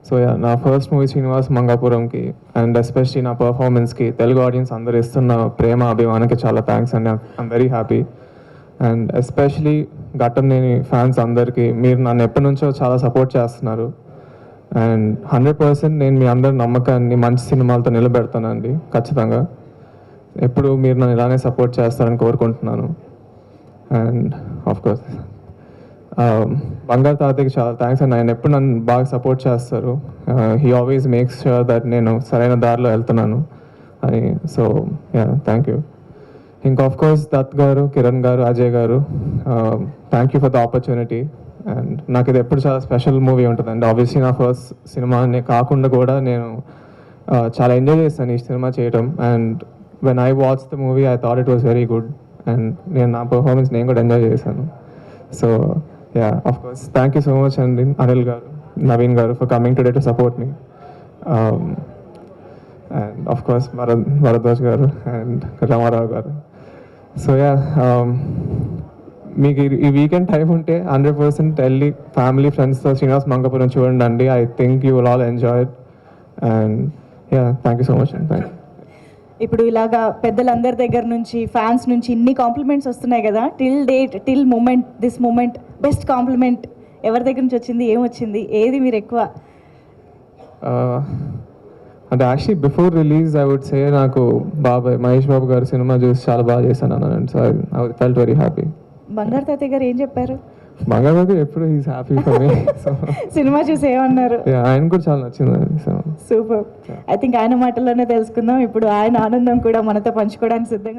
So yeah, నా first movie Srinivas మంగాపురంకి and especially నా పర్ఫార్మెన్స్కి తెలుగు ఆడియన్స్ అందరు ఇస్తున్న ప్రేమ అభిమానికి చాలా థ్యాంక్స్ అండి. I'm very happy. And especially Ghattamaneni fans అందరికీ మీరు నన్ను ఎప్పటి నుంచో చాలా సపోర్ట్ చేస్తున్నారు. అండ్ 100% నేను మీ అందరి నమ్మకాన్ని మంచి సినిమాలతో నిలబెడతానండి ఖచ్చితంగా. ఎప్పుడు మీరు నన్ను ఇలానే సపోర్ట్ చేస్తారని కోరుకుంటున్నాను. అండ్ ఆఫ్కోర్స్ బంగారు తాతయ్యకి చాలా థ్యాంక్స్ అండి. ఆయన ఎప్పుడు నన్ను బాగా సపోర్ట్ చేస్తారు. He always makes sure that నేను సరైన దారిలో వెళ్తున్నాను అని. So yeah, thank you. ఇంకా ఆఫ్కోర్స్ దత్ గారు, కిరణ్ గారు, అజయ్ గారు, thank you for the opportunity. And నాకు ఇది ఎప్పుడు చాలా స్పెషల్ మూవీ ఉంటుందండి. ఆబ్వియస్లీ నా ఫస్ట్ సినిమానే కాకుండా కూడా నేను చాలా ఎంజాయ్ చేస్తాను ఈ సినిమా చేయడం. And when I watch the movie I thought it was very good. And నేను నా పర్ఫార్మెన్స్ నేను కూడా ఎంజాయ్ చేశాను. So yeah, of course thank you so much అండి అనిల్ గారు, నవీన్ గారు for coming today to support me. And of course Bharadwaj గారు అండ్ రామారావు గారు. సో యా, మీకు ఈ వీకెండ్ టైం ఉంటే 100% వెళ్ళి ఫ్యామిలీ ఫ్రెండ్స్తో శ్రీనివాస్ మంగాపురం చూడండి అండి. I think you will all enjoy it. And yeah, thank you so much అండి. Thank you. ఇప్పుడు ఇలాగా పెద్దలందరి దగ్గర నుంచి ఫ్యాన్స్ నుంచి ఇన్ని కాంప్లిమెంట్స్ వస్తున్నాయి కదా, till moment this moment best compliment ఎవరి దగ్గర నుంచి వచ్చింది, ఏమొచ్చింది, ఏది మీరు ఎక్కువ? అంటే actually before release I would say నాకు బాబాయ్ మహేష్ బాబు గారు సినిమా చూసి చాలా బాగా చేశాను అన్నాను. So I felt very happy. బంగారు తాతయ్య గారు ఏం చెప్పారు? బంగారు తాతయ్య ఎప్పుడు is happy for me. So cinema చూసి ఏమన్నారు? ఆయన కూడా చాలా నచ్చింది. So super. ఐ థింక్ ఆయన మాటల్లోనే తెలుసుకుందాం. ఇప్పుడు ఆయన ఆనందం కూడా మనతో పంచుకోవడానికి సిద్ధంగా